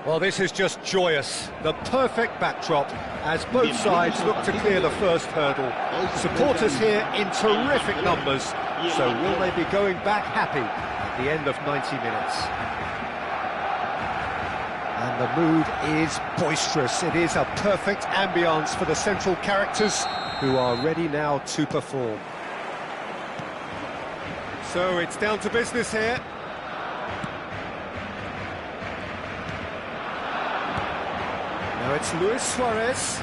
Well, this is just joyous. The perfect backdrop as both sides look to clear the first hurdle. Supporters here in terrific numbers, so will they be going back happy at the end of 90 minutes? And the mood is boisterous. It is a perfect ambience for the central characters who are ready now to perform. So it's down to business here. Now it's Luis Suarez.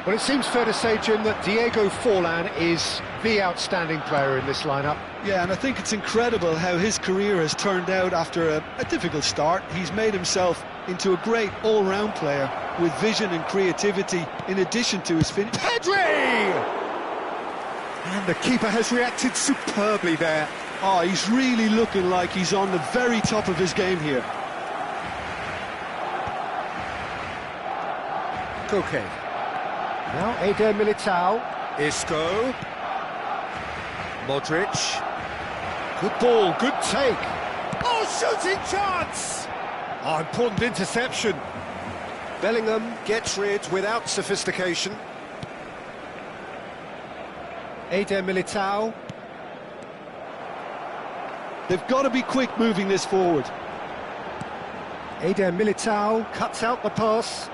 Well, it seems fair to say, Jim, that Diego Forlan is the outstanding player in this lineup. Yeah, and I think it's incredible how his career has turned out after a difficult start. He's made himself into a great all-round player with vision and creativity in addition to his finish. Pedri! And the keeper has reacted superbly there. Oh, he's really looking like he's on the very top of his game here. Koke. Now Eder Militao. Isco. Modric. Good ball, good take. Oh, shooting chance! Oh, important interception. Bellingham gets rid without sophistication. Eder Militao. They've got to be quick moving this forward. Eder Militao cuts out the pass.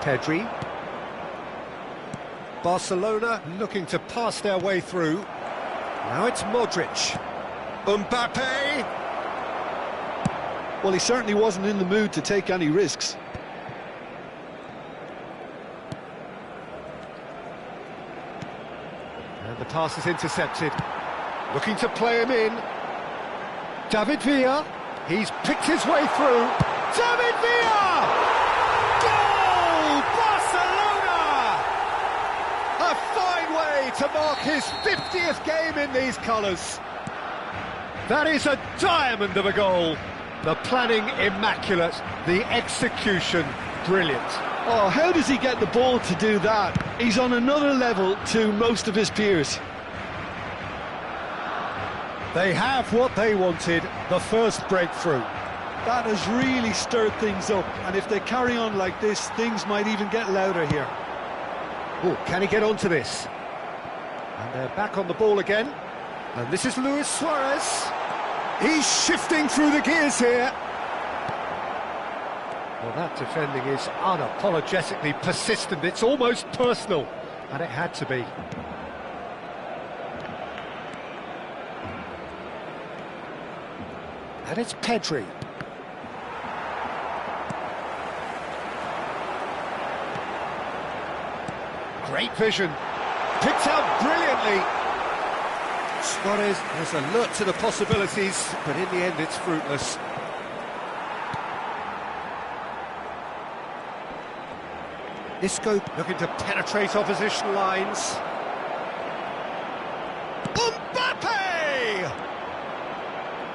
Pedri. Barcelona looking to pass their way through. Now it's Modric. Mbappe. Well, he certainly wasn't in the mood to take any risks. And the pass is intercepted. Looking to play him in. David Villa. He's picked his way through. David Villa! Goal! Barcelona! A fine way to mark his 50th game in these colours. That is a diamond of a goal. The planning immaculate, the execution brilliant. Oh, how does he get the ball to do that? He's on another level to most of his peers. They have what they wanted, the first breakthrough. That has really stirred things up, and if they carry on like this, things might even get louder here. Oh, can he get onto this? And they're back on the ball again. And this is Luis Suarez. He's shifting through the gears here. Well, that defending is unapologetically persistent. It's almost personal, and it had to be. And it's Pedri. Great vision. Picked out brilliantly. Suarez is alert to the possibilities, but in the end it's fruitless. Isco looking to penetrate opposition lines. Mbappe!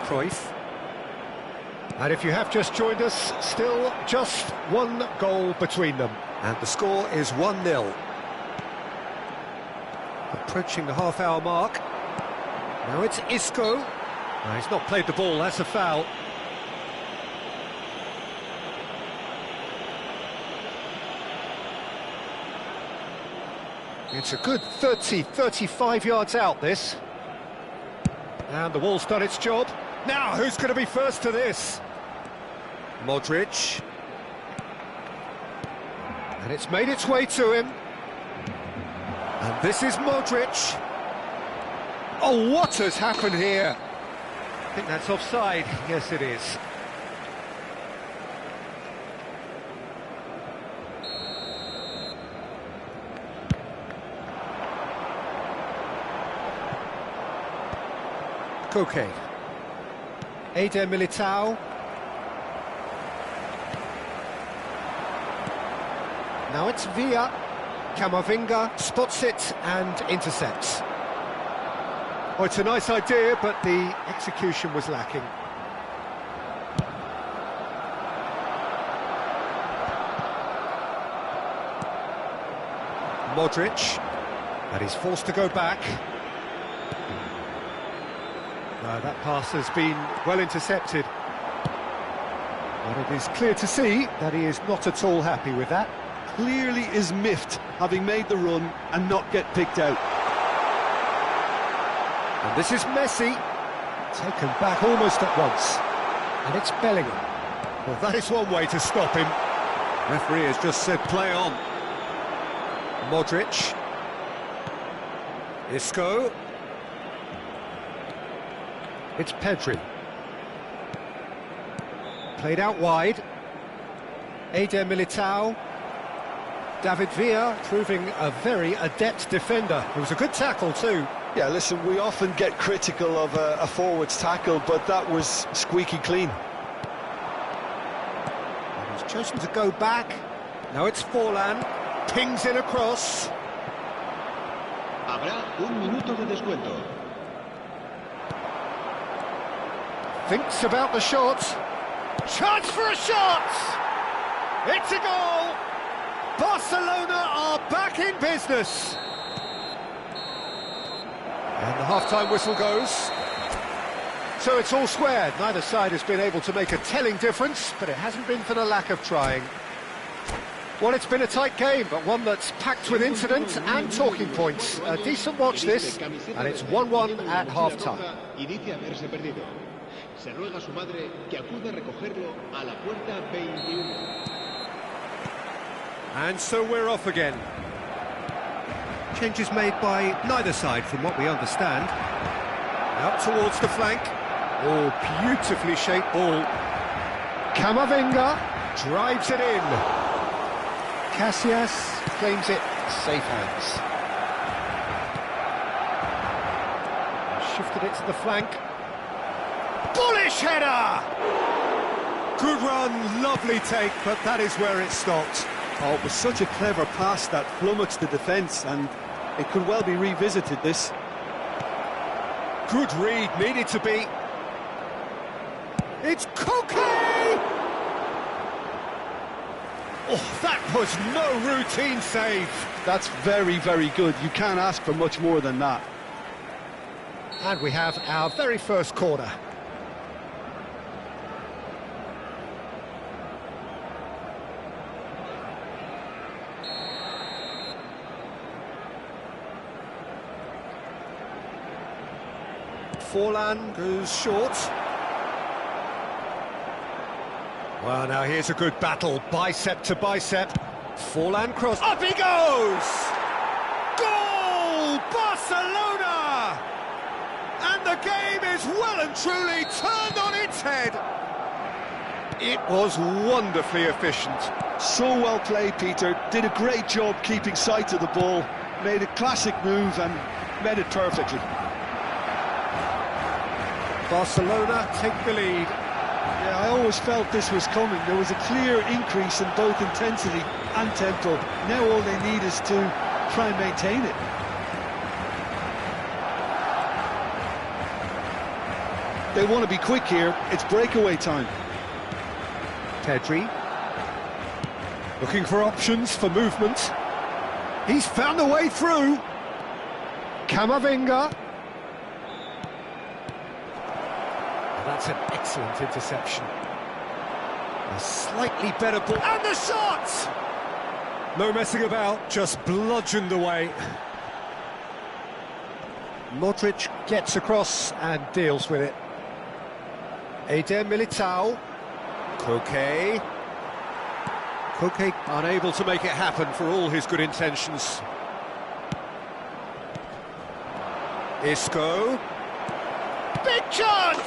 Cruyff. And if you have just joined us, still just one goal between them. And the score is 1-0. Approaching the half-hour mark. Now it's Isco. No, he's not played the ball, that's a foul. It's a good 30, 35 yards out, this. And the wall's done its job. Now, who's going to be first to this? Modric. And it's made its way to him. And this is Modric. Oh, what has happened here? I think that's offside. Yes, it is. Koke. Eder Militao. Now it's Villa. Camavinga spots it and intercepts. Oh, it's a nice idea, but the execution was lacking. Modric. And he's forced to go back. That pass has been well intercepted. But it is clear to see that he is not at all happy with that. Clearly is miffed, having made the run and not get picked out. And this is Messi, taken back almost at once. And it's Bellingham. Well, that is one way to stop him. Referee has just said play on. Modric. Isco. It's Pedri. Played out wide. Eder Militao. David Villa proving a very adept defender. It was a good tackle too. Yeah, listen, we often get critical of a forward's tackle, but that was squeaky clean. And he's chosen to go back. Now it's Forlan. Pings in across. Habrá un minuto de descuento. Thinks about the shot. Chance for a shot! It's a goal! Barcelona are back in business. And the half-time whistle goes. So it's all squared. Neither side has been able to make a telling difference, but it hasn't been for the lack of trying. Well, it's been a tight game, but one that's packed with incidents and talking points. A decent watch this, and it's 1-1 at half-time. Se ruega a su madre que acude a recogerlo a la puerta 21. And so we're off again. Changes made by neither side from what we understand. Out towards the flank. Oh, beautifully shaped ball. Camavinga drives it in. Casillas claims it safe hands. Shifted it to the flank. Bullish header! Good run, lovely take, but that is where it stopped. Oh, it was such a clever pass that flummoxed the defence, and it could well be revisited, this. Good read, needed to be. It's Koke! Oh, that was no routine save. That's very, very good. You can't ask for much more than that. And we have our very first corner. Forlan goes short. Well, now here's a good battle, bicep to bicep. Forlan cross, up he goes! Goal! Barcelona! And the game is well and truly turned on its head. It was wonderfully efficient. So well played, Peter. Did a great job keeping sight of the ball. Made a classic move and made it perfectly. Barcelona take the lead. Yeah, I always felt this was coming. There was a clear increase in both intensity and tempo. Now all they need is to try and maintain it. They want to be quick here. It's breakaway time. Pedri. Looking for options for movement. He's found a way through. Camavinga. That's an excellent interception. A slightly better ball. And the shot! No messing about, just bludgeoned away. Modric gets across and deals with it. Eder Militao. Koke. Koke unable to make it happen for all his good intentions. Isco. Big chance!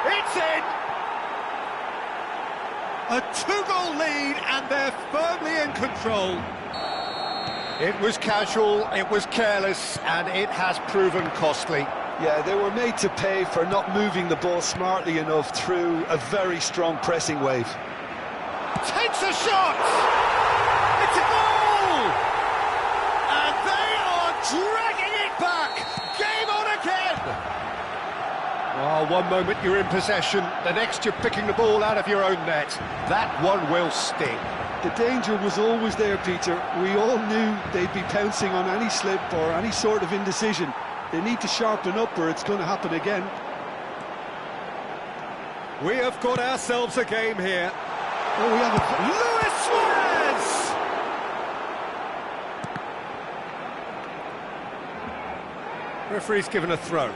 It's in! A two-goal lead and they're firmly in control. It was casual, it was careless, and it has proven costly. Yeah, they were made to pay for not moving the ball smartly enough through a very strong pressing wave. Takes a shot! It's a goal! And they are dragging it back! Game on again! Oh, one moment you're in possession, the next you're picking the ball out of your own net. That one will sting. The danger was always there, Peter. We all knew they'd be pouncing on any slip or any sort of indecision. They need to sharpen up or it's going to happen again. We have got ourselves a game here. Oh, we have a... Luis Suarez! Referee's given a throw.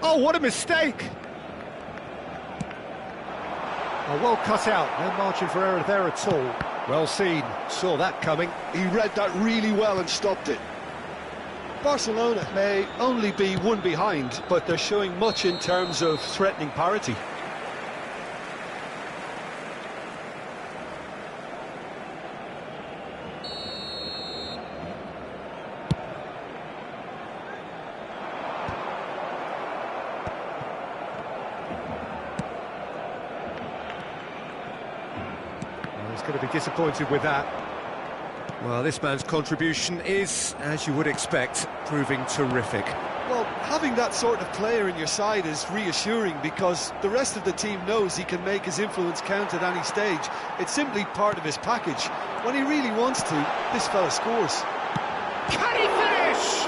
Oh, what a mistake! Oh, well cut out, no margin for error there at all. Well seen, saw that coming. He read that really well and stopped it. Barcelona may only be one behind, but they're showing much in terms of threatening parity. He's going to be disappointed with that. Well, this man's contribution is, as you would expect, proving terrific. Well, having that sort of player in your side is reassuring because the rest of the team knows he can make his influence count at any stage. It's simply part of his package. When he really wants to, this fella scores. Can he finish?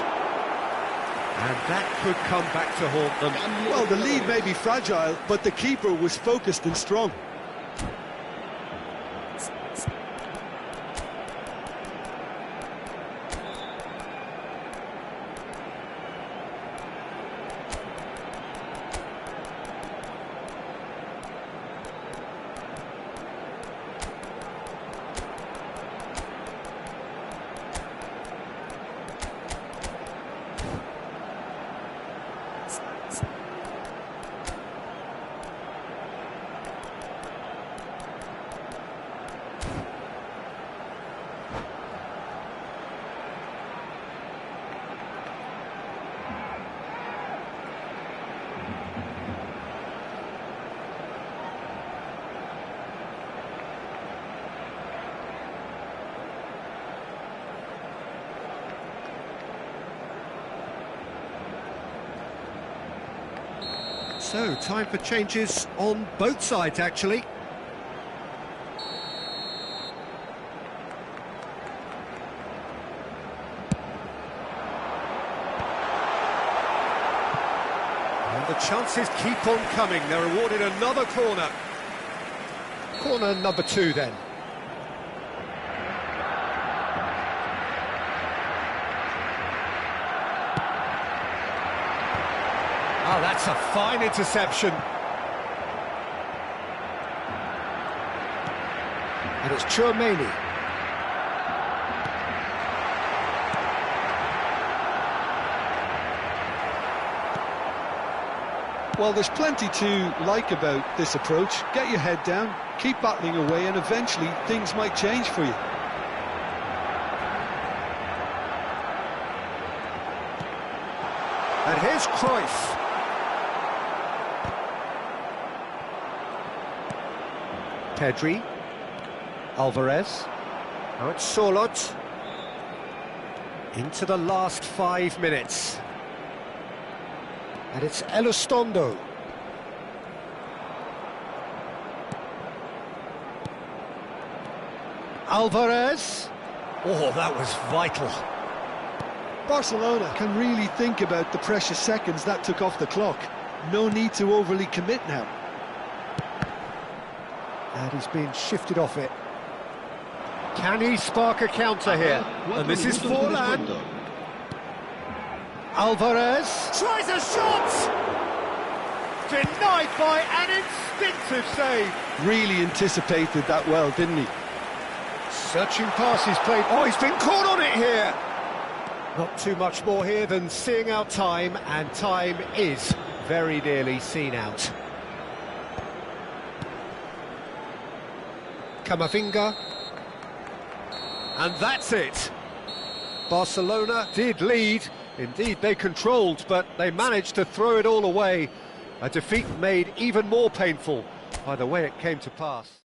And that could come back to haunt them. Well, the lead may be fragile, but the keeper was focused and strong. So, time for changes on both sides, actually. And the chances keep on coming. They're awarded another corner. Corner number 2, then. Oh, that's a fine interception. And it's Chouameni. Well, there's plenty to like about this approach. Get your head down, keep battling away, and eventually things might change for you. And here's Cruyff. Pedri. Alvarez. Now it's Sorloth. Into the last 5 minutes. And it's Elizondo. Alvarez. Oh, that was vital. Barcelona can really think about the precious seconds that took off the clock. No need to overly commit now. And he's been shifted off it. Can he spark a counter here? And this is Forlan. Alvarez tries a shot! Denied by an instinctive save. Really anticipated that well, didn't he? Searching pass he's played. Oh, he's been caught on it here. Not too much more here than seeing out time, and time is very nearly seen out. Camavinga. And that's it. Barcelona did lead. Indeed, they controlled, but they managed to throw it all away. A defeat made even more painful by the way it came to pass.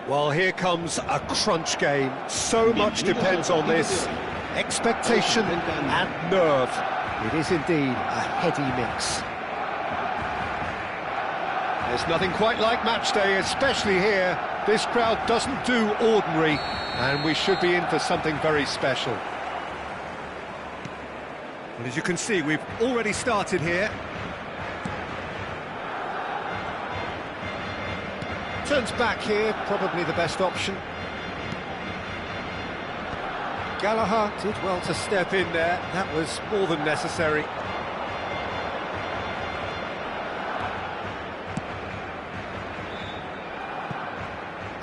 Well, here comes a crunch game. So much depends on this. Expectation and nerve. It is indeed a heady mix. There's nothing quite like match day, especially here. This crowd doesn't do ordinary, and we should be in for something very special. And as you can see, we've already started here. Turns back here, probably the best option. Gallagher did well to step in there, that was more than necessary.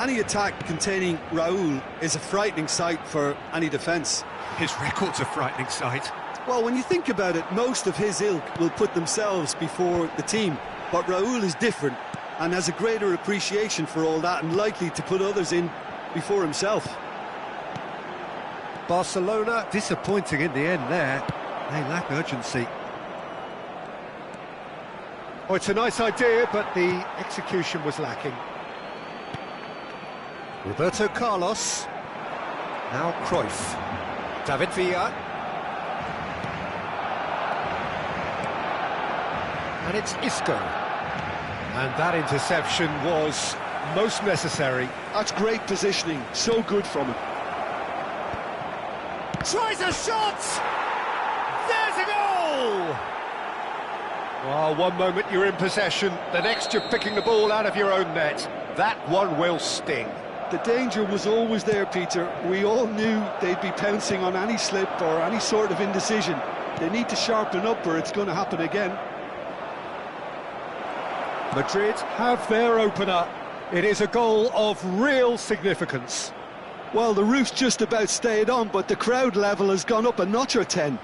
Any attack containing Raúl is a frightening sight for any defence. His record's a frightening sight. Well, when you think about it, most of his ilk will put themselves before the team. But Raúl is different and has a greater appreciation for all that and likely to put others in before himself. Barcelona disappointing in the end there. They lack urgency. Oh, it's a nice idea, but the execution was lacking. Roberto Carlos. Now Cruyff. David Villa. And it's Isco. And that interception was most necessary. That's great positioning, so good from him. Tries a shot! There's a goal! Well, one moment you're in possession, the next you're picking the ball out of your own net. That one will sting. The danger was always there, Peter. We all knew they'd be pouncing on any slip or any sort of indecision. They need to sharpen up or it's going to happen again. Madrid have their opener. It is a goal of real significance. Well, the roof's just about stayed on, but the crowd level has gone up a notch or 10.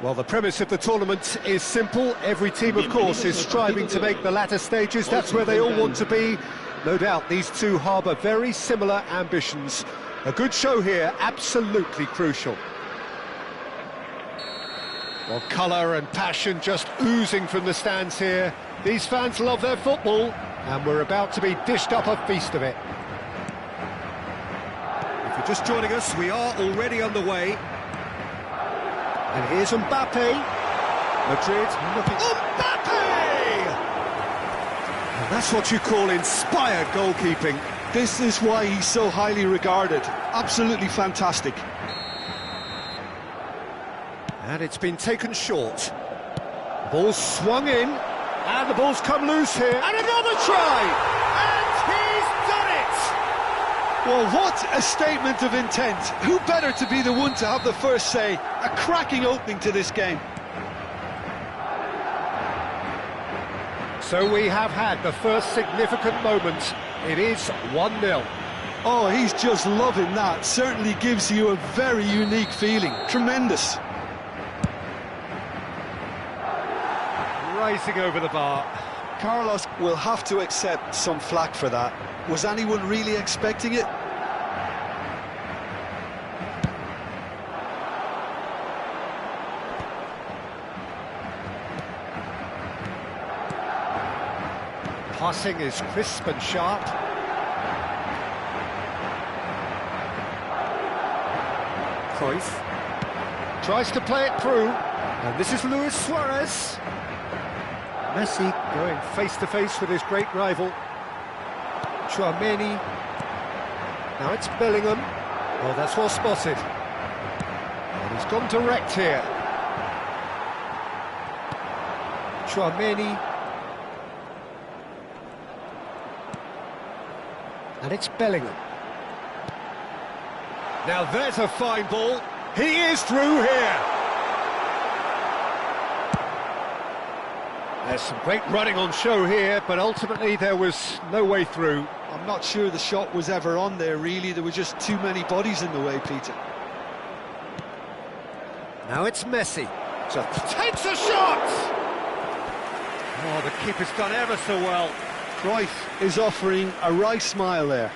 Well, the premise of the tournament is simple. Every team, of course, is striving to make the latter stages. That's where they all want to be. No doubt these two harbour very similar ambitions. A good show here, absolutely crucial. Well, colour and passion just oozing from the stands here. These fans love their football, and we're about to be dished up a feast of it. If you're just joining us, we are already underway. And here's Mbappe. Madrid looking... Mbappe! And that's what you call inspired goalkeeping. This is why he's so highly regarded. Absolutely fantastic. And it's been taken short. The ball's swung in, and the ball's come loose here. And another try! And he's done it! Well, what a statement of intent. Who better to be the one to have the first say? A cracking opening to this game. So we have had the first significant moment. It is 1-0. Oh, he's just loving that. Certainly gives you a very unique feeling. Tremendous. Rising over the bar. Carlos will have to accept some flack for that. Was anyone really expecting it? Passing is crisp and sharp. Cruyff tries to play it through, and this is Luis Suarez. Messi going face-to-face with his great rival. Chouameni. Now it's Bellingham. Oh, that's well spotted. And he's gone direct here. Chouameni. And it's Bellingham. Now there's a fine ball. He is through here. There's some great running on show here, but ultimately there was no way through. I'm not sure the shot was ever on there, really. There were just too many bodies in the way, Peter. Now it's Messi. Just takes a shot! Oh, the keeper's done ever so well. Cruyff is offering a wry smile there.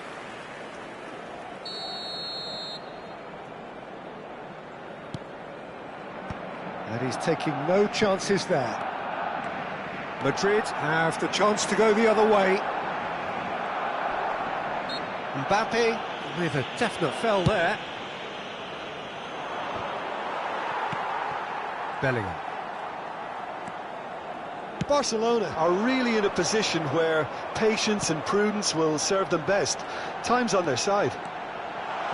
And he's taking no chances there. Madrid have the chance to go the other way. Mbappe with a definite foul there. Bellingham. Barcelona are really in a position where patience and prudence will serve them best. Time's on their side.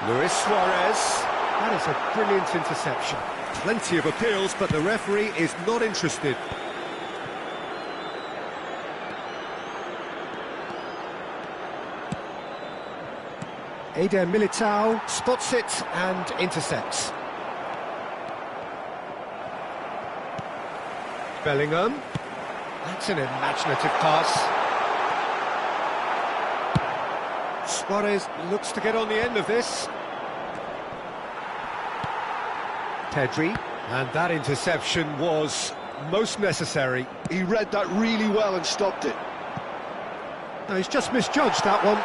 Luis Suarez. That is a brilliant interception. Plenty of appeals, but the referee is not interested. Eder Militao spots it and intercepts. Bellingham. That's an imaginative pass. Suarez looks to get on the end of this. Pedri. And that interception was most necessary. He read that really well and stopped it. No, he's just misjudged that one.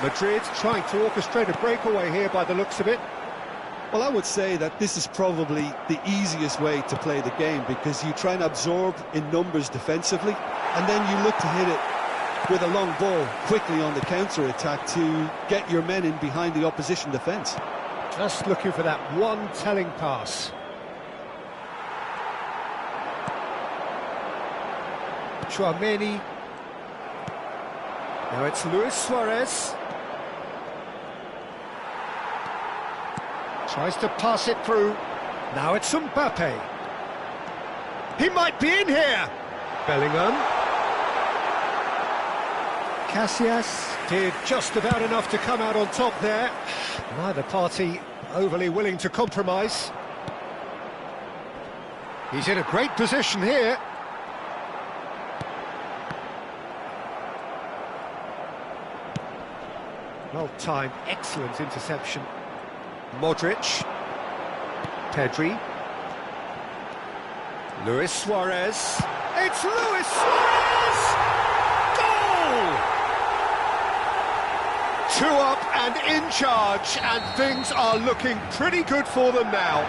Madrid trying to orchestrate a breakaway here by the looks of it. Well, I would say that this is probably the easiest way to play the game, because you try and absorb in numbers defensively, and then you look to hit it with a long ball quickly on the counter-attack to get your men in behind the opposition defence. Just looking for that one telling pass. Chouameni. Now it's Luis Suarez. Tries to pass it through. Now it's Mbappe. He might be in here. Bellingham. Casillas did just about enough to come out on top there. Neither party overly willing to compromise. He's in a great position here. Well-timed, excellent interception. Modric. Pedri. Luis Suarez. It's Luis Suarez! Goal! 2 up and in charge, and things are looking pretty good for them now.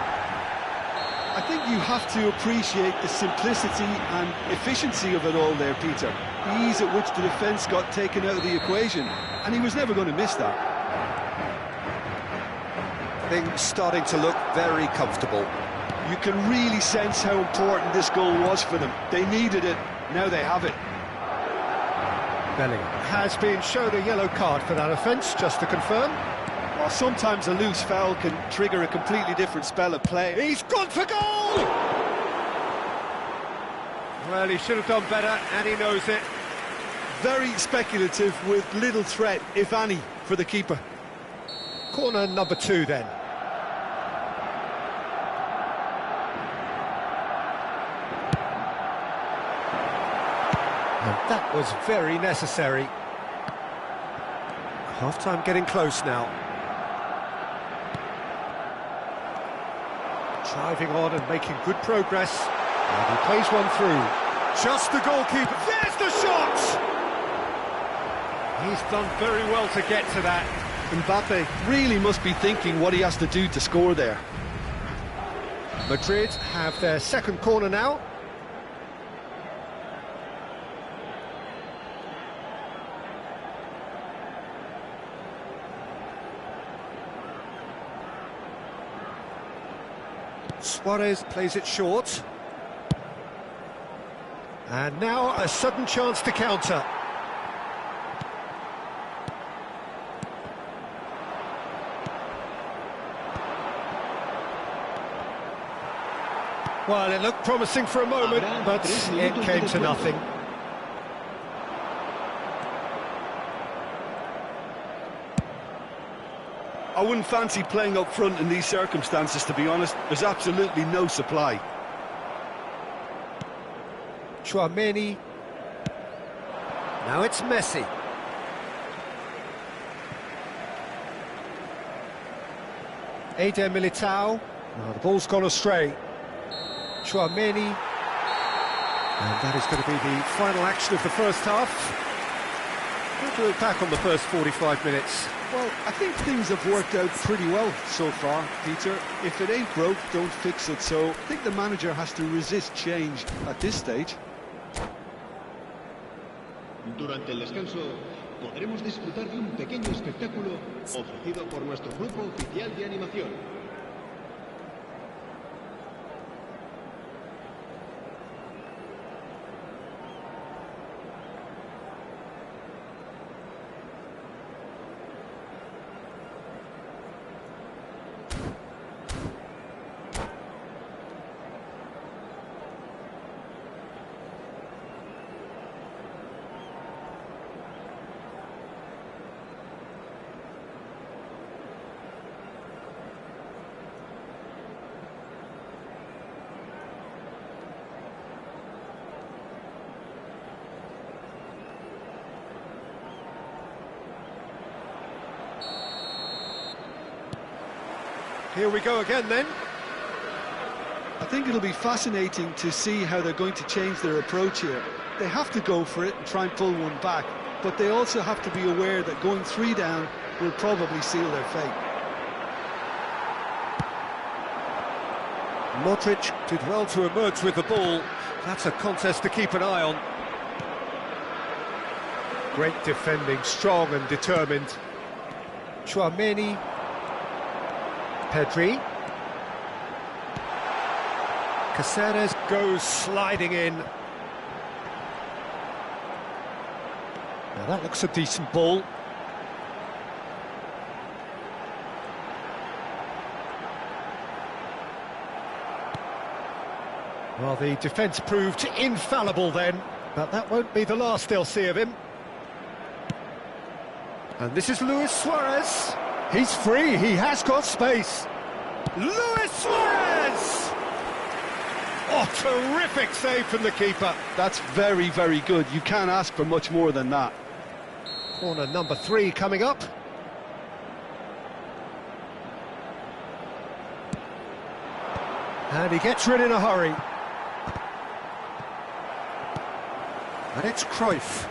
I think you have to appreciate the simplicity and efficiency of it all there, Peter. The ease at which the defence got taken out of the equation, and he was never going to miss that. Things starting to look very comfortable. You can really sense how important this goal was for them. They needed it, now they have it. Bellingham has been shown a yellow card for that offence, just to confirm. Well, sometimes a loose foul can trigger a completely different spell of play. He's gone for goal! Well, he should have done better, and he knows it. Very speculative, with little threat, if any, for the keeper. Corner number 2 then. And that was very necessary. Half-time getting close now. Driving on and making good progress. And he plays one through. Just the goalkeeper. There's the shot! He's done very well to get to that. Mbappe really must be thinking what he has to do to score there. Madrid have their second corner now. Suarez plays it short. And now a sudden chance to counter. Well, it looked promising for a moment, but it came to nothing. I wouldn't fancy playing up front in these circumstances, to be honest. There's absolutely no supply. Chouameni. Now it's Messi. Eder Militao. Now the ball's gone astray. Chouameni. And that is going to be the final action of the first half. How do we look back on the first 45 minutes? Well, I think things have worked out pretty well so far, Peter. If it ain't broke, don't fix it. So I think the manager has to resist change at this stage. Durante el descanso podremos disfrutar de un pequeño espectáculo ofrecido por nuestro grupo oficial de animación. Here we go again then. I think it'll be fascinating to see how they're going to change their approach here. They have to go for it and try and pull one back, but they also have to be aware that going 3 down will probably seal their fate. Modric did well to emerge with the ball. That's a contest to keep an eye on. Great defending, strong and determined. Chouameni. Pedri. Caceres goes sliding in. Now that looks a decent ball. Well, the defence proved infallible then, but that won't be the last they'll see of him. And this is Luis Suarez. He's free, he has got space. Luis Suarez! Oh, terrific save from the keeper. That's very, very good. You can't ask for much more than that. Corner number 3 coming up. And he gets rid in a hurry. And it's Cruyff.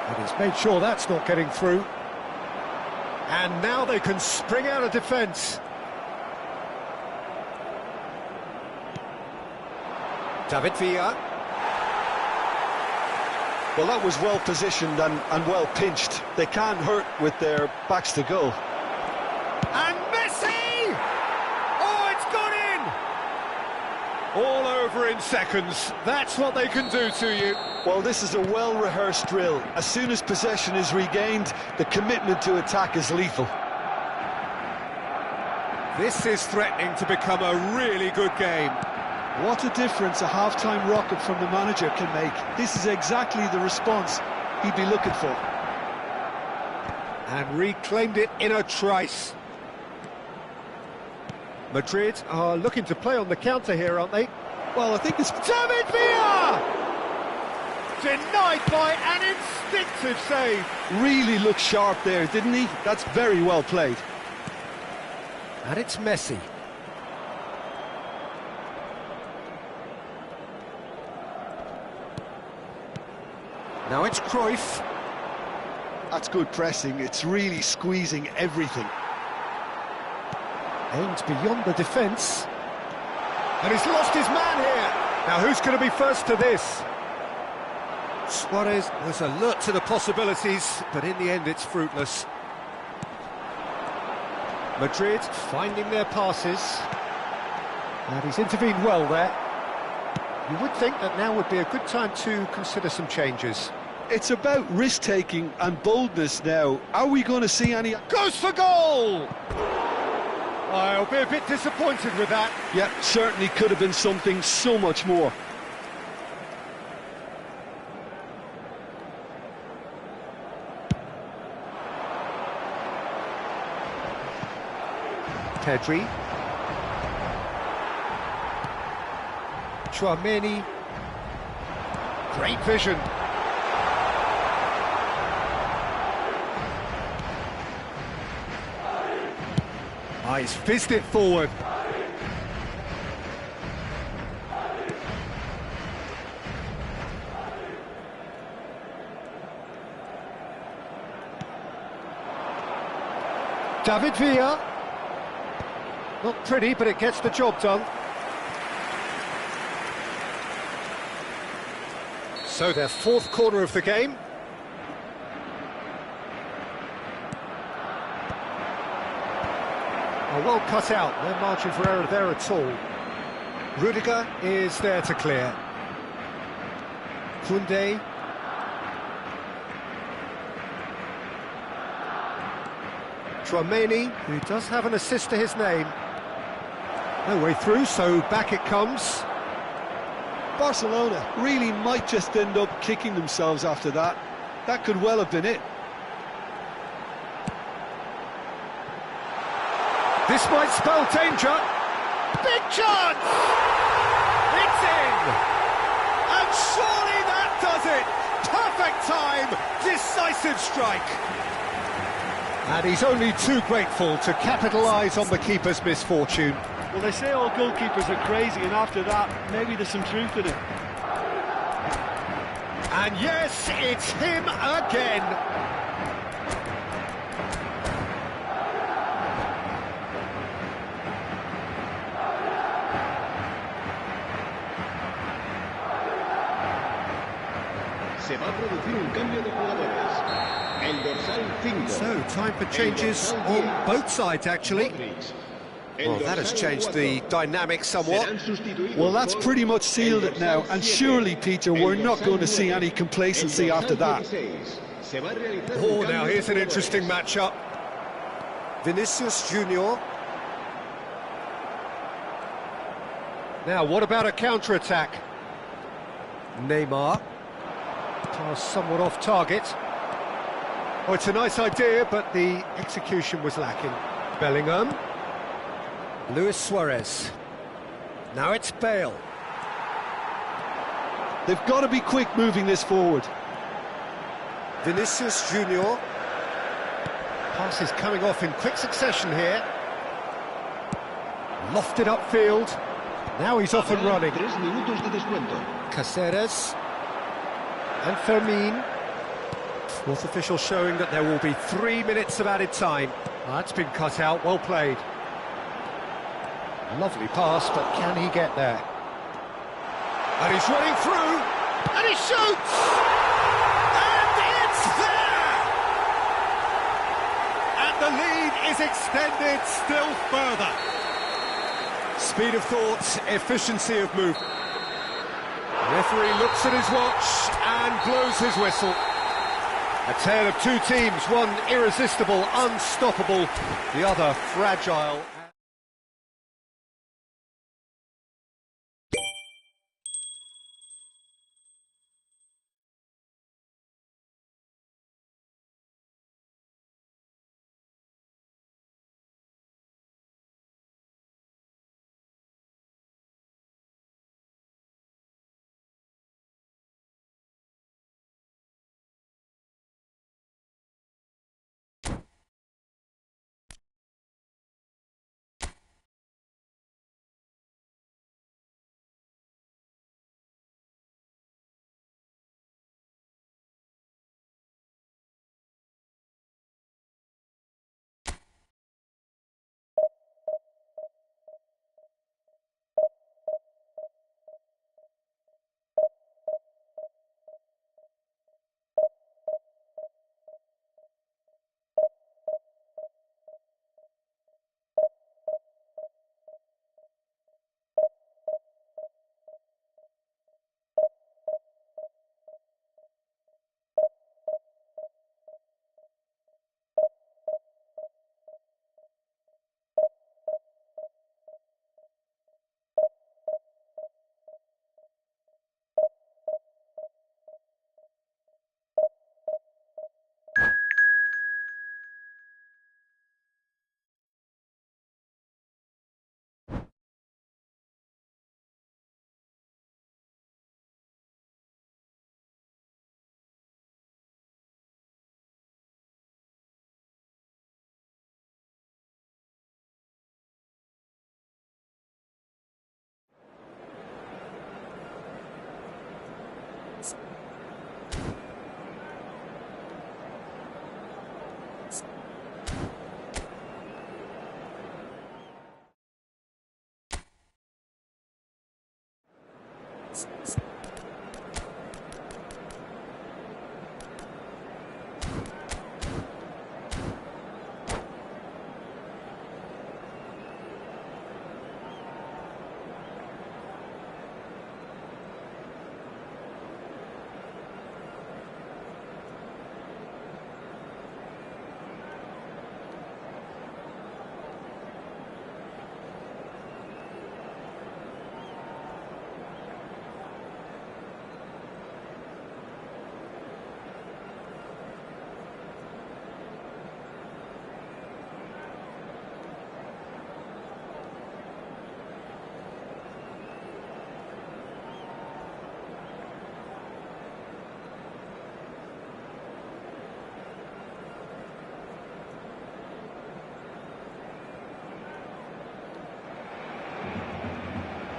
And he's made sure that's not getting through. And now they can spring out of defence. David Villa. Well, that was well positioned and well pinched. They can't hurt with their backs to goal. And Messi! Oh, it's gone in! All over in seconds. That's what they can do to you. Well, this is a well-rehearsed drill. As soon as possession is regained, the commitment to attack is lethal. This is threatening to become a really good game. What a difference a half-time rocket from the manager can make. This is exactly the response he'd be looking for. And reclaimed it in a trice. Madrid are looking to play on the counter here, aren't they? Well, I think it's... David Villa! Denied by an instinctive save. Really looked sharp there, didn't he? That's very well played. And it's Messi. Now it's Cruyff. That's good pressing. It's really squeezing everything. Aims beyond the defence. And he's lost his man here. Now who's going to be first to this? Suarez was alert to the possibilities, but in the end it's fruitless. Madrid finding their passes. And he's intervened well there. You would think that now would be a good time to consider some changes. It's about risk-taking and boldness now. Are we going to see any... Goes for goal! I'll be a bit disappointed with that. Yeah, certainly could have been something so much more. Pedri. Chouameni. Great vision. He's fizzed it forward. David Villa. Not pretty, but it gets the job done. So their 4th corner of the game. Well cut out, no margin for error there at all. Rudiger is there to clear. Koundé. Chouameni, who does have an assist to his name. No way through, so back it comes. Barcelona really might just end up kicking themselves after that. That could well have been it. This might spell danger. Big chance! It's in! And surely that does it! Perfect time! Decisive strike! And he's only too grateful to capitalise on the keeper's misfortune. Well, they say all goalkeepers are crazy, and after that, maybe there's some truth in it. And yes, it's him again. Se va a producir un cambio de jugadores. El dorsal 5. So, time for changes on both sides, actually. Well, that has changed the dynamic somewhat. Well, that's pretty much sealed it now, and surely, Peter, we're not going to see any complacency after that. Oh, now here's an interesting matchup. Vinicius Junior. Now, what about a counter-attack? Neymar. Pass somewhat off target. Oh, it's a nice idea, but the execution was lacking. Bellingham. Luis Suarez. Now it's Bale. They've got to be quick moving this forward. Vinicius Junior. Passes coming off in quick succession here. Lofted upfield. Now he's off and running. 3 minutos de descuento. Caceres. And Fermin. Fourth official showing that there will be 3 minutes of added time. That's been cut out, well played. Lovely pass, but can he get there? And he's running through, and he shoots! And it's there! And the lead is extended still further. Speed of thought, efficiency of move. Referee looks at his watch and blows his whistle. A tale of two teams, one irresistible, unstoppable, the other fragile.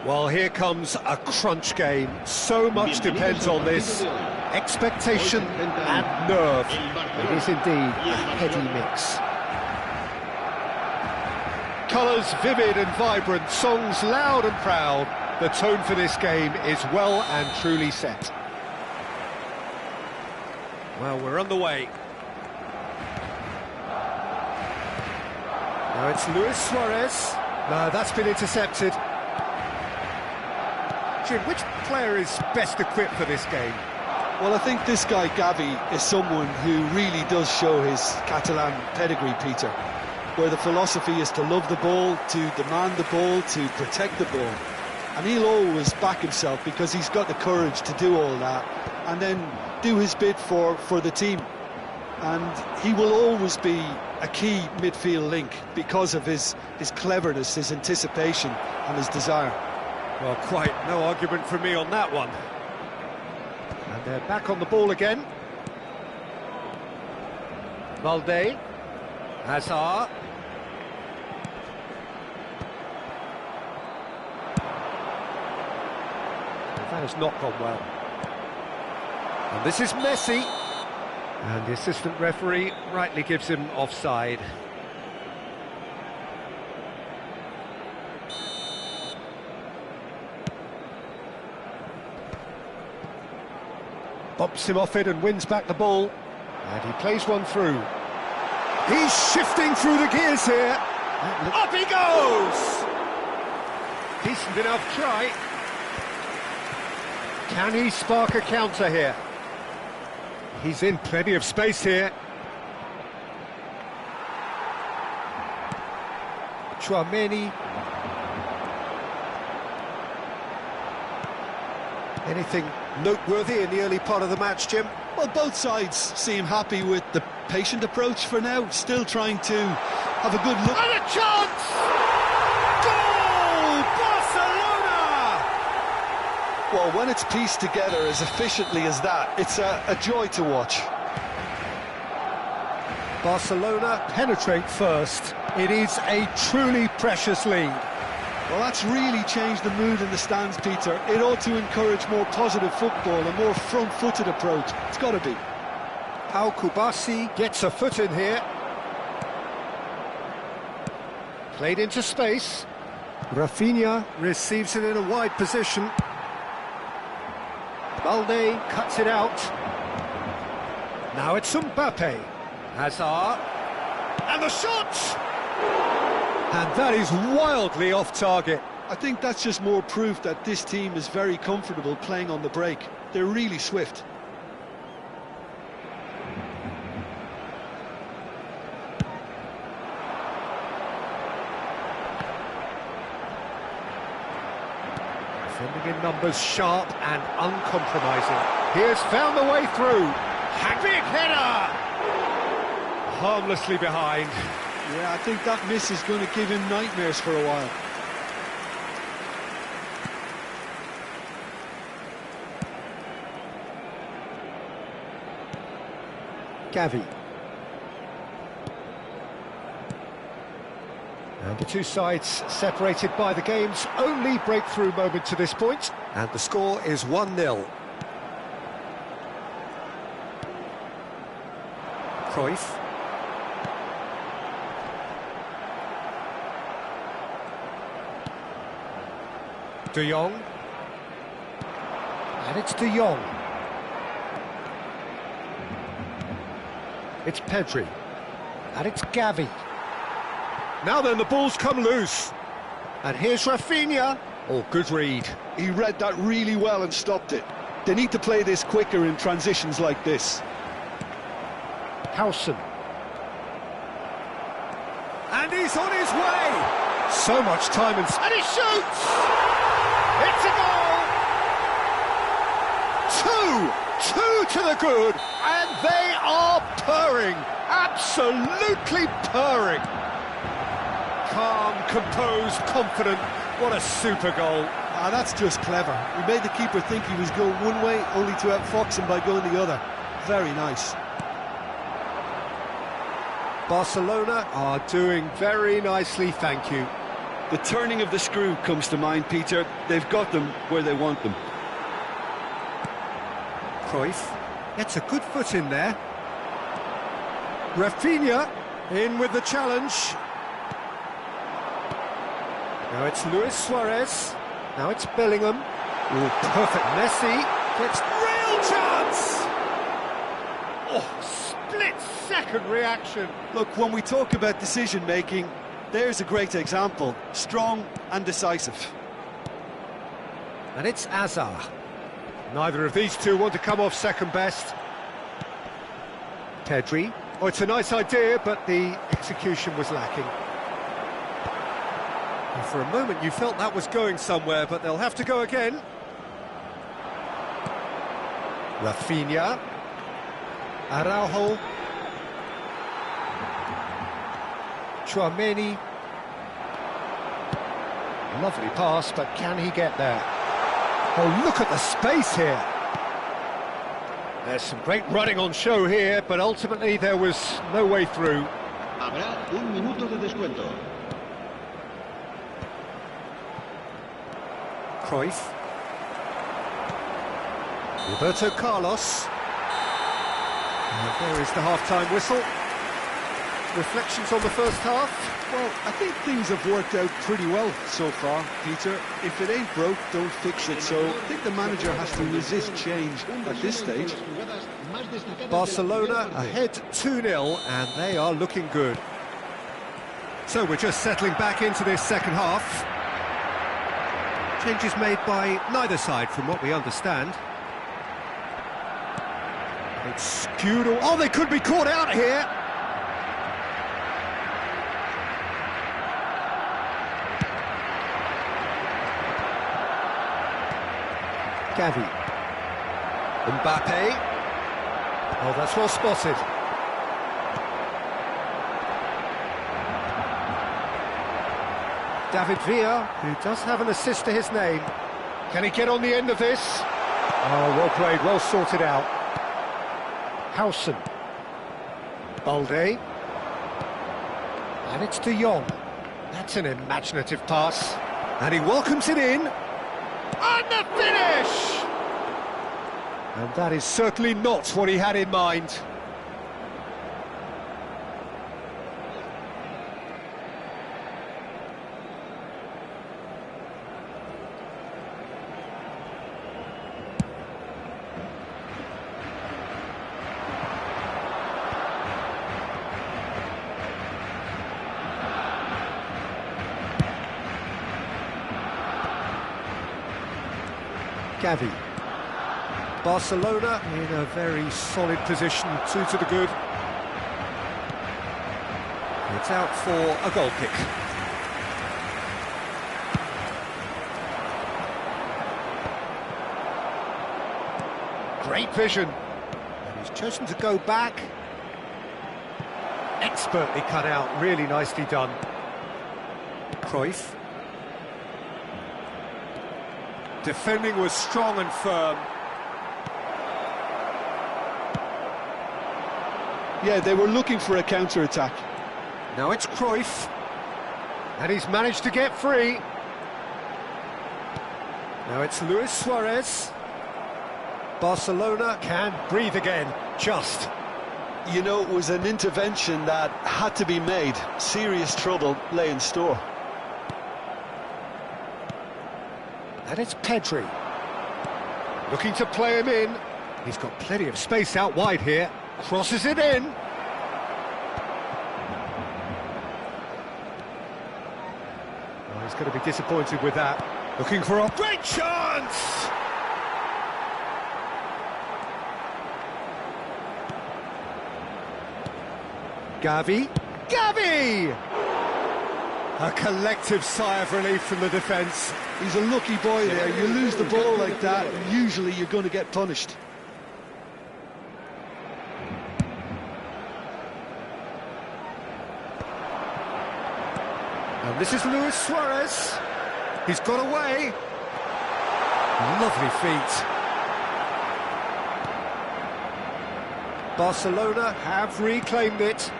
Well, here comes a crunch game. So much depends on this. Expectation and nerve. It is indeed a heady mix. Colours vivid and vibrant, songs loud and proud. The tone for this game is well and truly set. Well, we're on the way. Now it's Luis Suarez. No, that's been intercepted. Jim, which player is best equipped for this game? Well, I think this guy, Gavi, is someone who really does show his Catalan pedigree, Peter, where the philosophy is to love the ball, to demand the ball, to protect the ball. And he'll always back himself because he's got the courage to do all that and then do his bit for the team. And he will always be a key midfield link because of his cleverness, his anticipation and his desire. Well, quite no argument from me on that one. And they're back on the ball again. Valde. Hazard. That has not gone well. And this is Messi. And the assistant referee rightly gives him offside. Bumps him off it and wins back the ball. And he plays one through. He's shifting through the gears here. Up he goes! Decent enough try. Can he spark a counter here? He's in plenty of space here. Chouameni. Anything noteworthy in the early part of the match, Jim? Well, both sides seem happy with the patient approach for now, still trying to have a good look. And a chance! Goal! Barcelona! Well, when it's pieced together as efficiently as that, it's a joy to watch. Barcelona penetrate first. It is a truly precious lead. Well, that's really changed the mood in the stands, Peter. It ought to encourage more positive football, a more front-footed approach. It's got to be. Pau Kubasi gets a foot in here. Played into space. Rafinha receives it in a wide position. Balde cuts it out. Now it's Mbappe. Hazard. And the shot! And that is wildly off target. I think that's just more proof that this team is very comfortable playing on the break. They're really swift. Defending in numbers, sharp and uncompromising. He has found the way through. Big header! Harmlessly behind. Yeah, I think that miss is going to give him nightmares for a while. Gavi. And the two sides separated by the game's only breakthrough moment to this point. And the score is 1-0. Cruyff. De Jong. And it's De Jong. It's Pedri. And it's Gavi. Now then, the ball's come loose. And here's Rafinha. Oh, good read. He read that really well and stopped it. They need to play this quicker in transitions like this. Howson. And he's on his way. So much time and he shoots! It's a goal! Two to the good, and they are purring, absolutely purring. Calm, composed, confident, what a super goal. Ah, that's just clever. He made the keeper think he was going one way, only to outfox him by going the other. Very nice. Barcelona are doing very nicely, thank you. The turning of the screw comes to mind, Peter. They've got them where they want them. Cruyff gets a good foot in there. Rafinha in with the challenge. Now it's Luis Suarez. Now it's Bellingham. Ooh, perfect. Messi gets real chance. Oh, split-second reaction. Look, when we talk about decision-making, there's a great example. Strong and decisive. And it's Azar. Neither of these two want to come off second best. Pedri. Oh, it's a nice idea, but the execution was lacking. And for a moment you felt that was going somewhere, but they'll have to go again. Rafinha. Araujo. Chouameni. Lovely pass, but can he get there? Oh, look at the space here. There's some great running on show here, but ultimately there was no way through. Habrá un minuto de descuento. Cruyff. Roberto Carlos. And there is the half-time whistle. Reflections on the first half? Well, I think things have worked out pretty well so far, Peter. If it ain't broke, don't fix it. So I think the manager has to resist change at this stage. Barcelona ahead 2-0, and they are looking good. So we're just settling back into this second half. Changes made by neither side, from what we understand. It's skewed. Oh, they could be caught out here. Gavi. Mbappe. Oh, that's well spotted. David Villa, who does have an assist to his name. Can he get on the end of this? Oh, well played, well sorted out. Howson. Balde. And it's De Jong. That's an imaginative pass. And he welcomes it in. And the finish! And that is certainly not what he had in mind. Gavi. Barcelona in a very solid position, 2 to the good. It's out for a goal kick. Great vision. And he's chosen to go back. Expertly cut out, really nicely done. Cruyff. Defending was strong and firm. Yeah, they were looking for a counter-attack. Now it's Cruyff. And he's managed to get free. Now it's Luis Suarez. Barcelona can breathe again, just. You know, it was an intervention that had to be made. Serious trouble lay in store. And it's Pedri. Looking to play him in. He's got plenty of space out wide here. Crosses it in. Oh, he's going to be disappointed with that. Looking for a great chance! Gavi. Gavi! A collective sigh of relief from the defence. He's a lucky boy there. You lose the ball like that, usually you're going to get punished. And this is Luis Suarez. He's got away. Lovely feet. Barcelona have reclaimed it.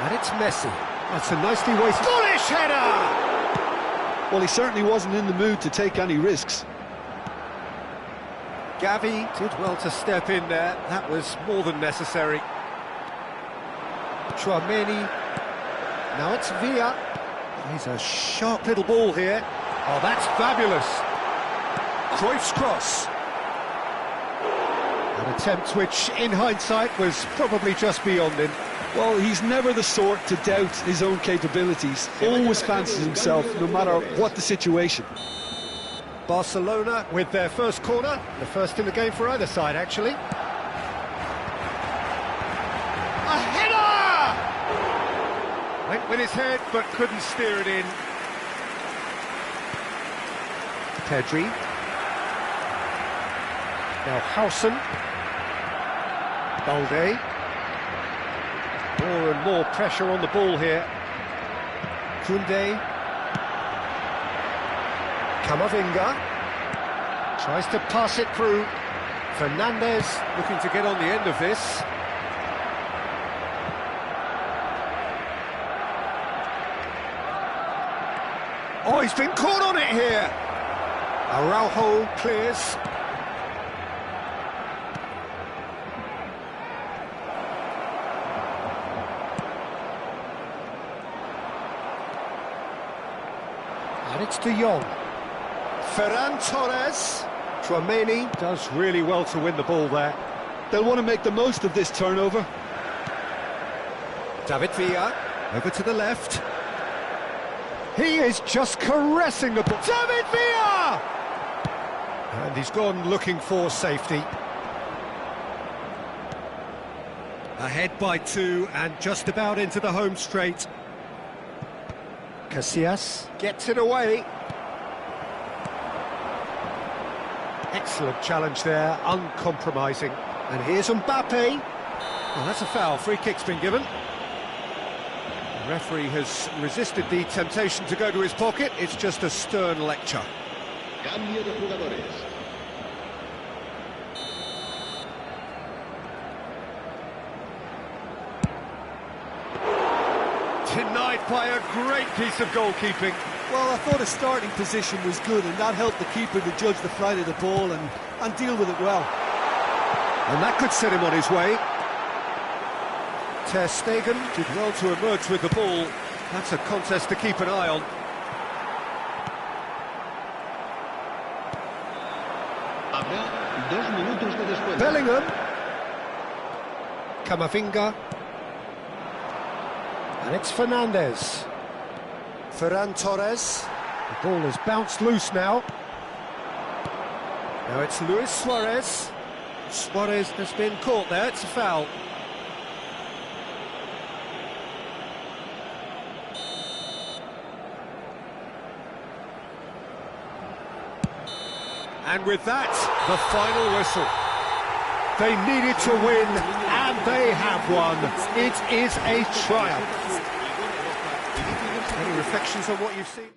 And it's Messi. That's a nicely wasted... Bullish header! Well, he certainly wasn't in the mood to take any risks. Gavi did well to step in there. That was more than necessary. Chouameni. Now it's Villa. He's a sharp little ball here. Oh, that's fabulous. Cruyff's cross. An attempt which, in hindsight, was probably just beyond him. Well, he's never the sort to doubt his own capabilities. Always fancies himself, no matter what the situation. Barcelona with their first corner. The first in the game for either side, actually. A header! Went with his head, but couldn't steer it in. Pedri. Now Howson. Balde. More and more pressure on the ball here. Koundé. Camavinga. Tries to pass it through. Fernandez looking to get on the end of this. Oh, he's been caught on it here. Araujo clears. And it's De Jong. Ferran Torres. Chouameni does really well to win the ball there. They'll want to make the most of this turnover. David Villa, over to the left. He is just caressing the ball. David Villa! And he's gone looking for safety. Ahead by 2 and just about into the home straight. Casillas gets it away. Excellent challenge there, uncompromising. And here's Mbappe. Well, that's a foul. Free kick's been given. The referee has resisted the temptation to go to his pocket. It's just a stern lecture. Cambio de jugadores. Denied by a great piece of goalkeeping. Well, I thought his starting position was good, and that helped the keeper to judge the flight of the ball and deal with it well. And that could set him on his way. Ter Stegen did well to emerge with the ball. That's a contest to keep an eye on. Habrá 2 minutos de descuento. Bellingham. Camavinga. And it's Fernandez. Ferran Torres. The ball has bounced loose now. Now it's Luis Suarez. Suarez has been caught there, it's a foul. And with that, the final whistle. They needed to win, and they have won. It is a triumph. Any reflections on what you've seen?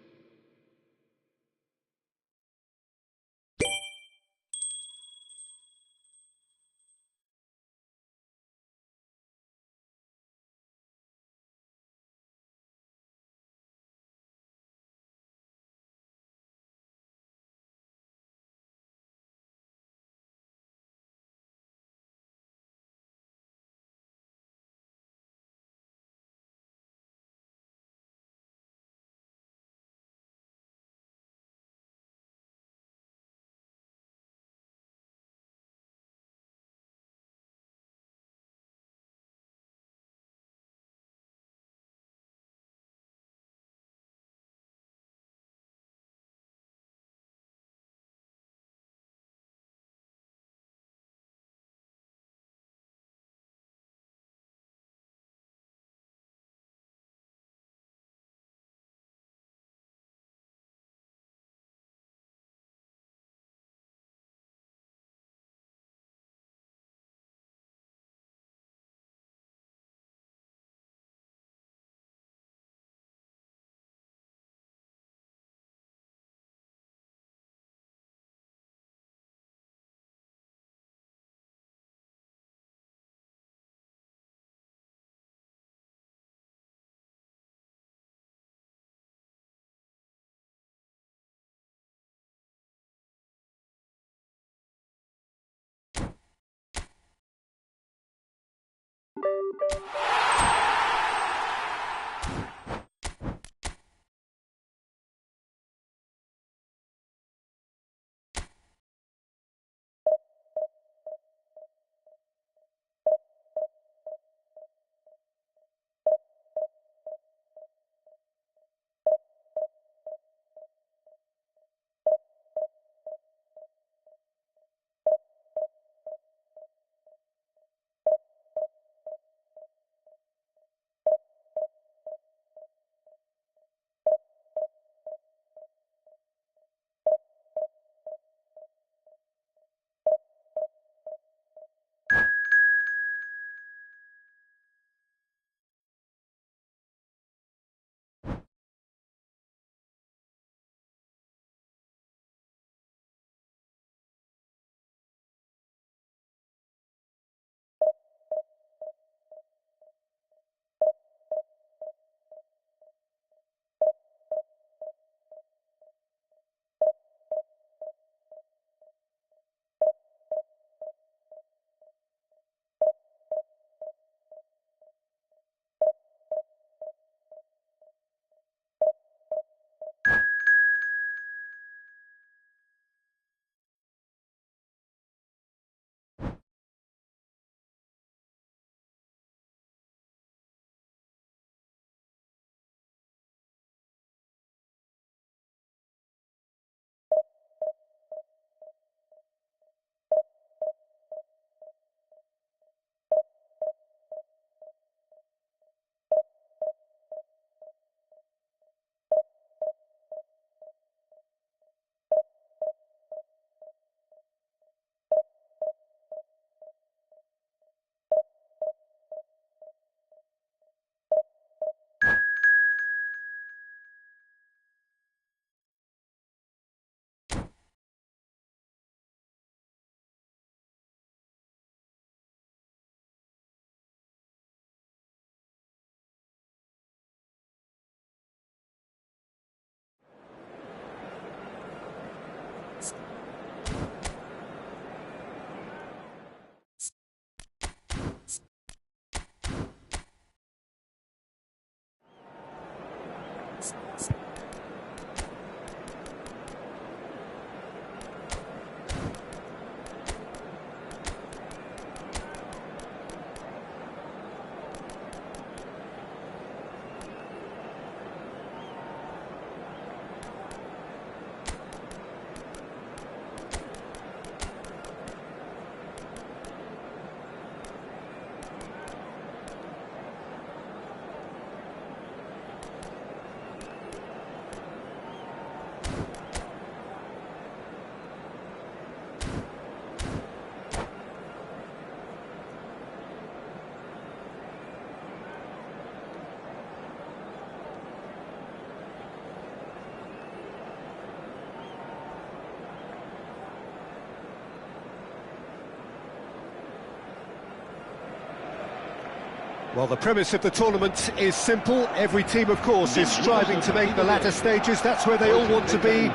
Well, the premise of the tournament is simple. Every team, of course, is striving to make the latter stages. That's where they all want to be.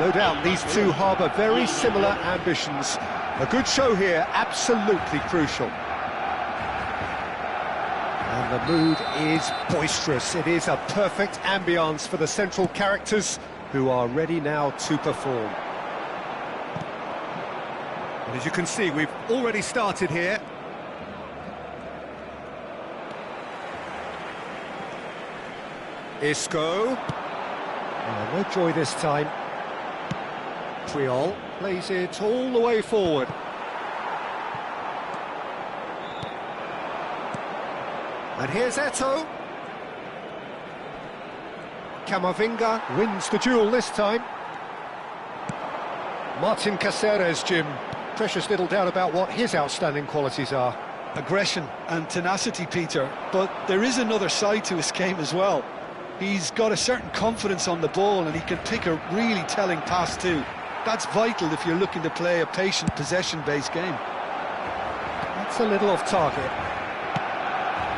No doubt these two harbour very similar ambitions. A good show here, absolutely crucial. And the mood is boisterous. It is a perfect ambience for the central characters who are ready now to perform. And as you can see, we've already started here. Isco. Oh, no joy this time. Triol plays it all the way forward. And here's Eto'o. Camavinga wins the duel this time. Martin Caceres, Jim. Precious little doubt about what his outstanding qualities are. Aggression and tenacity, Peter, but there is another side to his game as well. He's got a certain confidence on the ball and he can pick a really telling pass too. That's vital if you're looking to play a patient, possession-based game. That's a little off target.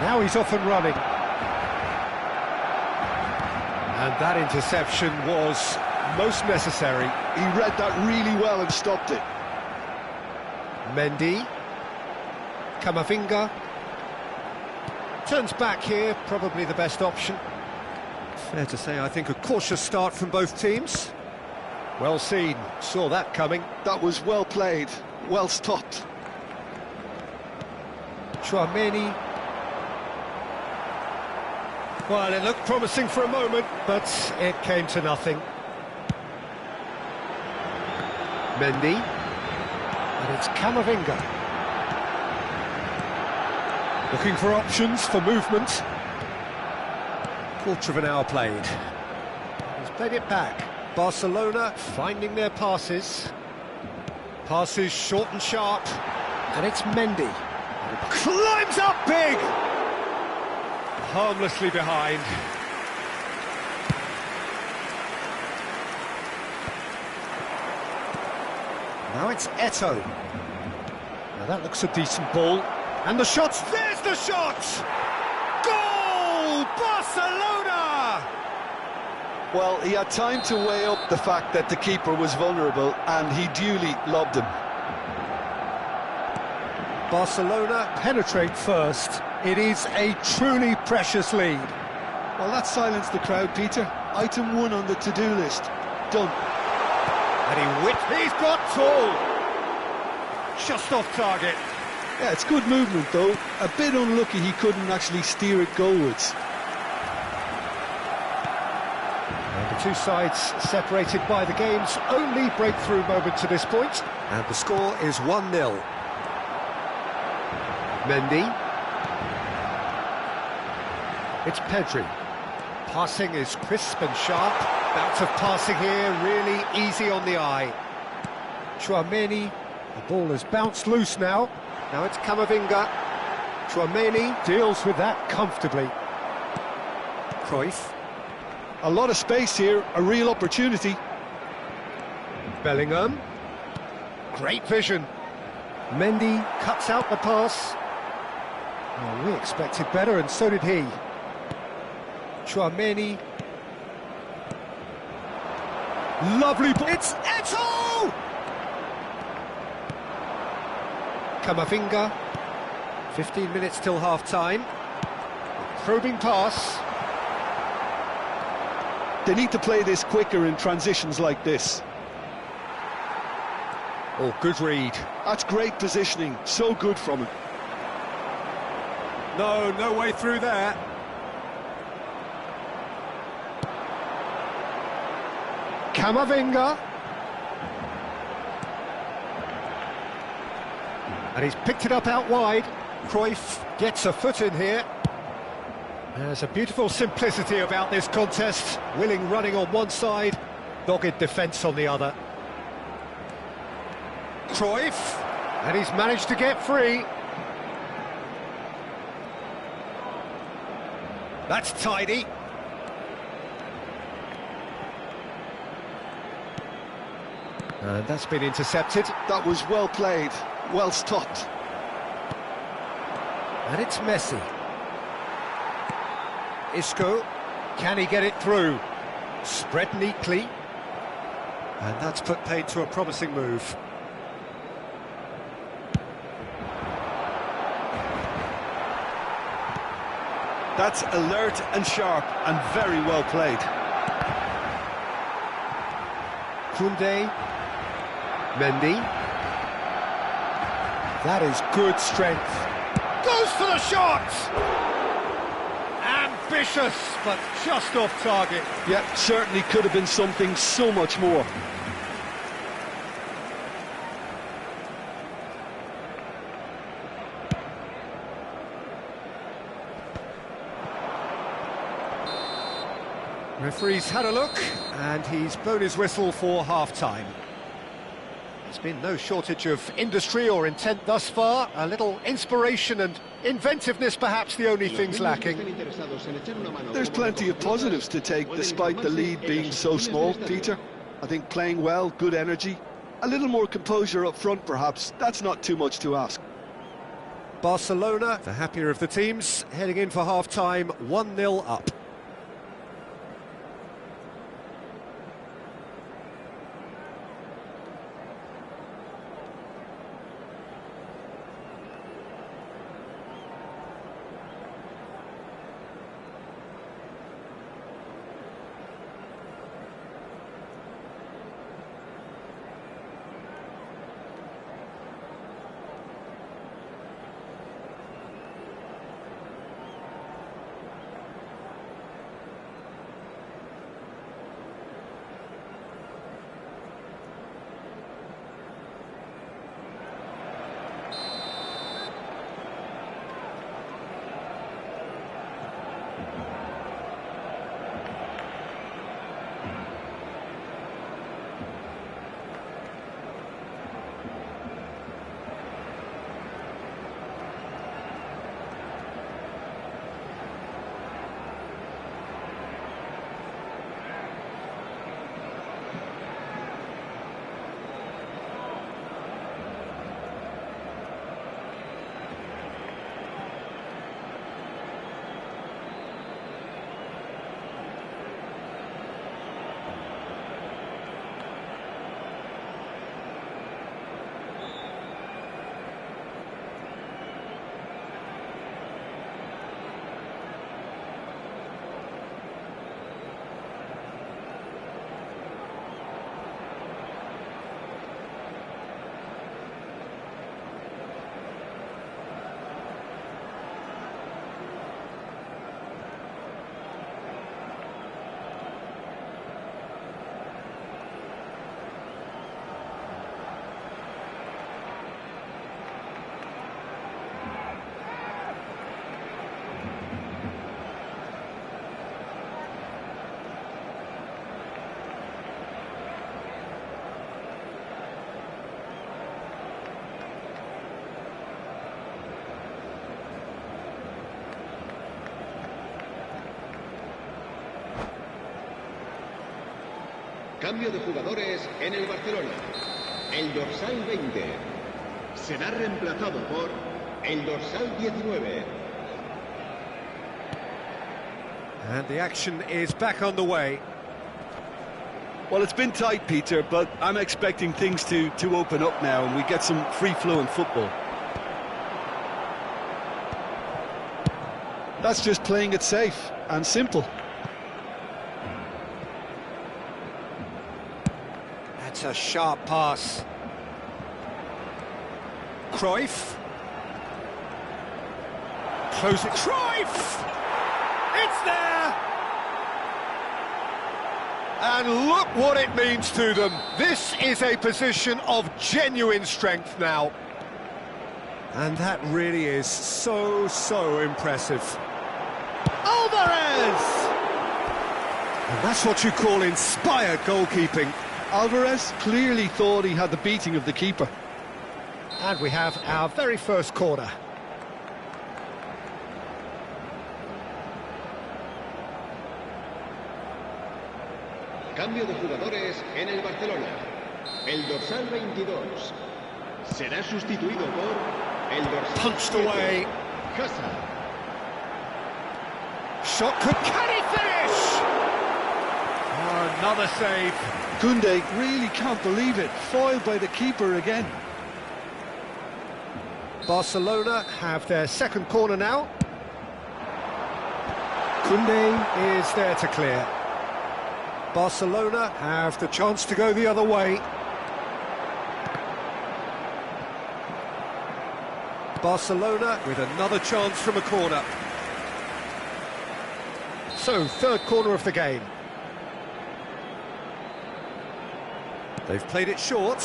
Now he's off and running. And that interception was most necessary. He read that really well and stopped it. Mendy. Camavinga. Turns back here, probably the best option. Fair to say, I think, a cautious start from both teams. Well seen, saw that coming. That was well played, well stopped. Tchouaméni. Well, it looked promising for a moment, but it came to nothing. Mendy. And it's Camavinga. Looking for options for movement. Quarter of an hour played. He's played it back. Barcelona finding their passes. Passes short and sharp. And it's Mendy. Climbs up big! Harmlessly behind. Now it's Eto'o. Now that looks a decent ball. And the shots, there's the shot! Goal! Barcelona! Well, he had time to weigh up the fact that the keeper was vulnerable and he duly lobbed him. Barcelona penetrate first. It is a truly precious lead. Well, that silenced the crowd, Peter. Item 1 on the to-do list. Done. And he's got tall. Just off target. Yeah, it's good movement, though. A bit unlucky he couldn't actually steer it goalwards. And the two sides separated by the game's only breakthrough moment to this point. And the score is 1-0. Mendy. It's Pedri. Passing is crisp and sharp. Bout of passing here, really easy on the eye. Tchouaméni. The ball has bounced loose now. Now it's Camavinga. Tchouaméni deals with that comfortably. Cruyff. A lot of space here, a real opportunity. Bellingham. Great vision. Mendy cuts out the pass. Well, we expected better, and so did he. Tchouaméni. Lovely ball. It's Eto'o! Camavinga. 15 minutes till half-time. Probing pass. They need to play this quicker in transitions like this. Oh, good read. That's great positioning, so good from him. No way through there. Camavinga. And he's picked it up out wide. Cruyff gets a foot in here. There's a beautiful simplicity about this contest. Willing running on one side, dogged defence on the other. Cruyff, and he's managed to get free. That's tidy. And that's been intercepted. That was well played, well stopped. And it's Messi. Isco, can he get it through? Spread neatly. And that's put paid to a promising move. That's alert and sharp and very well played. Koundé, Mendy. That is good strength. Goes for the shot! Ambitious, but just off target. Yeah, certainly could have been something so much more. Referee's had a look, and he's blown his whistle for half-time. There's been no shortage of industry or intent thus far. A little inspiration and inventiveness, perhaps the only things lacking. There's plenty of positives to take, despite the lead being so small, Peter. I think playing well, good energy, a little more composure up front, perhaps. That's not too much to ask. Barcelona, the happier of the teams, heading in for half-time, 1-0 up. Cambio de jugadores en el Barcelona. El dorsal 20 será reemplazado por el dorsal 19. And the action is back on the way. Well, it's been tight, Peter, but I'm expecting things to open up now and we get some free-flowing football. That's just playing it safe and simple. That's a sharp pass. Cruyff. Close it. Cruyff! It's there! And look what it means to them. This is a position of genuine strength now. And that really is so impressive. Alvarez! And that's what you call inspired goalkeeping. Alvarez clearly thought he had the beating of the keeper. And we have our very first corner. Cambio de jugadores en el Barcelona. El dorsal 22 será sustituido por el dorsal Punched 7. away. Casa. Shot could... Can he finish? Oh, another save. Koundé really can't believe it. Foiled by the keeper again. Barcelona have their second corner now. Koundé is there to clear. Barcelona have the chance to go the other way. Barcelona with another chance from a corner. So, third corner of the game. They've played it short.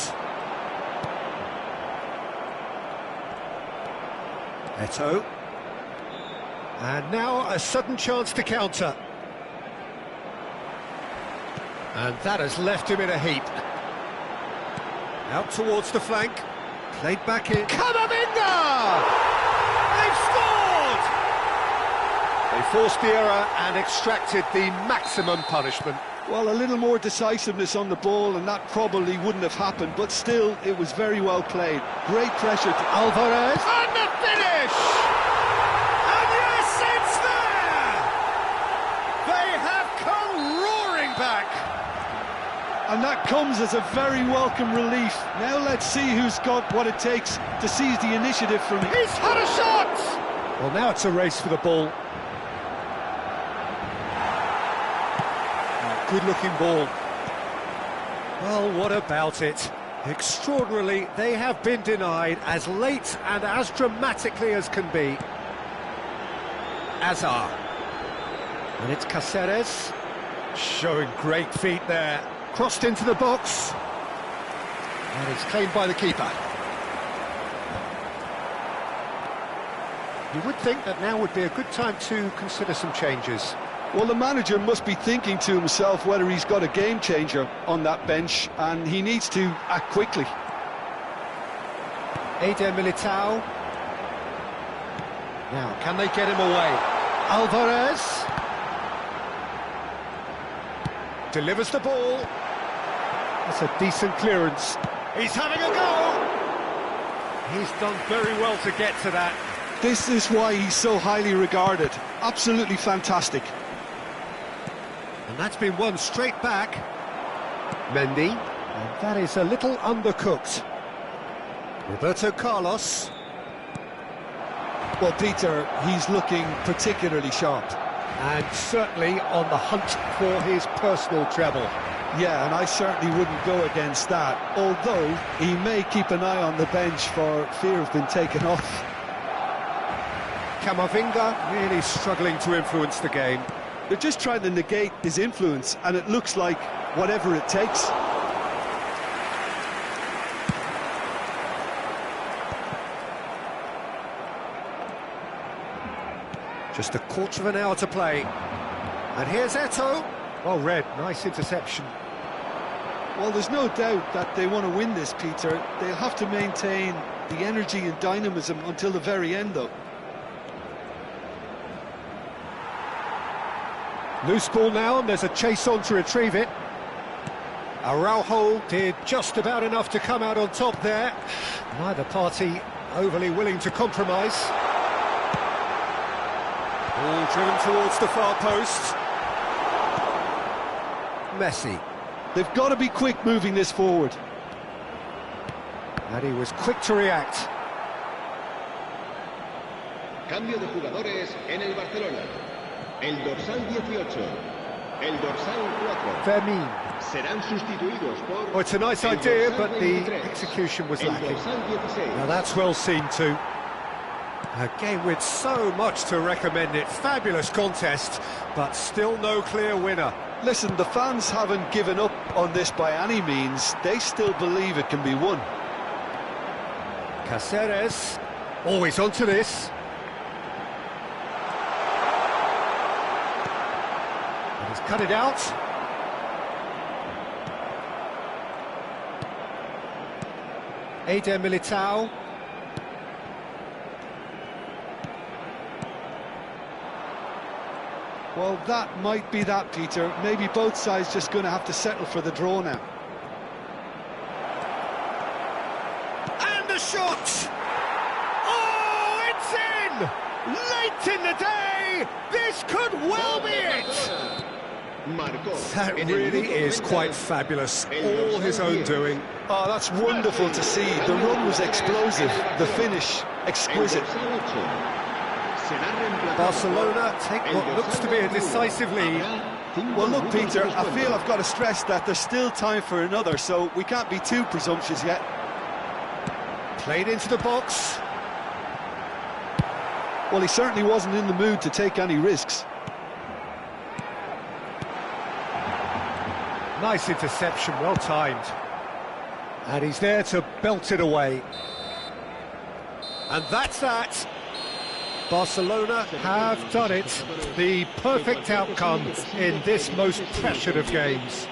Eto'o. And now a sudden chance to counter. And that has left him in a heap. Out towards the flank. Played back in. Camavinga! They've scored! They forced the error and extracted the maximum punishment. Well, a little more decisiveness on the ball and that probably wouldn't have happened, but still, it was very well played. Great pressure to Alvarez. And the finish! And yes, it's there! They have come roaring back! And that comes as a very welcome relief. Now let's see who's got what it takes to seize the initiative from him. He's had a shot! Well, now it's a race for the ball. Good-looking ball. Well, what about it? Extraordinarily, they have been denied as late and as dramatically as can be. Azar. And it's Cáceres. Showing great feet there. Crossed into the box. And it's claimed by the keeper. You would think that now would be a good time to consider some changes. Well, the manager must be thinking to himself whether he's got a game changer on that bench, and he needs to act quickly. Eder Militao. Now, can they get him away? Alvarez. Delivers the ball. That's a decent clearance. He's having a go! He's done very well to get to that. This is why he's so highly regarded. Absolutely fantastic. And that's been won straight back. Mendy. And that is a little undercooked. Roberto Carlos. Well, Peter, he's looking particularly sharp. And certainly on the hunt for his personal treble. Yeah, and I certainly wouldn't go against that, although he may keep an eye on the bench for fear of being taken off. Camavinga really struggling to influence the game. They're just trying to negate his influence, and it looks like whatever it takes. Just a quarter of an hour to play. And here's Eto'o. Well read, nice interception. Well, there's no doubt that they want to win this, Peter. They'll have to maintain the energy and dynamism until the very end, though. Loose ball now, and there's a chase on to retrieve it. Araujo did just about enough to come out on top there. Neither party overly willing to compromise. Ball driven towards the far post. Messi. They've got to be quick moving this forward. And he was quick to react. Cambio de jugadores en el Barcelona. El dorsal 18, el dorsal 4. Fermin. Serán sustituidos por... Oh, it's a nice idea, but the execution was lacking. Now that's well seen too. A game with so much to recommend it. Fabulous contest, but still no clear winner. Listen, the fans haven't given up on this by any means. They still believe it can be won. Cáceres, always onto this. And he's cut it out. Eder Militao. Well, that might be that, Peter. Maybe both sides just going to have to settle for the draw now. And the shot! Oh, it's in! Late Late in the day, this could well be it! That really is quite fabulous, all his own doing. Oh, that's wonderful to see. The run was explosive, the finish exquisite. Barcelona take what looks to be a decisive lead. Well, look, Peter, I feel I've got to stress that there's still time for another, so we can't be too presumptuous yet. Played into the box. Well, he certainly wasn't in the mood to take any risks. Nice interception, well timed. And he's there to belt it away. And that's that. Barcelona have done it. The perfect outcome in this most pressured of games.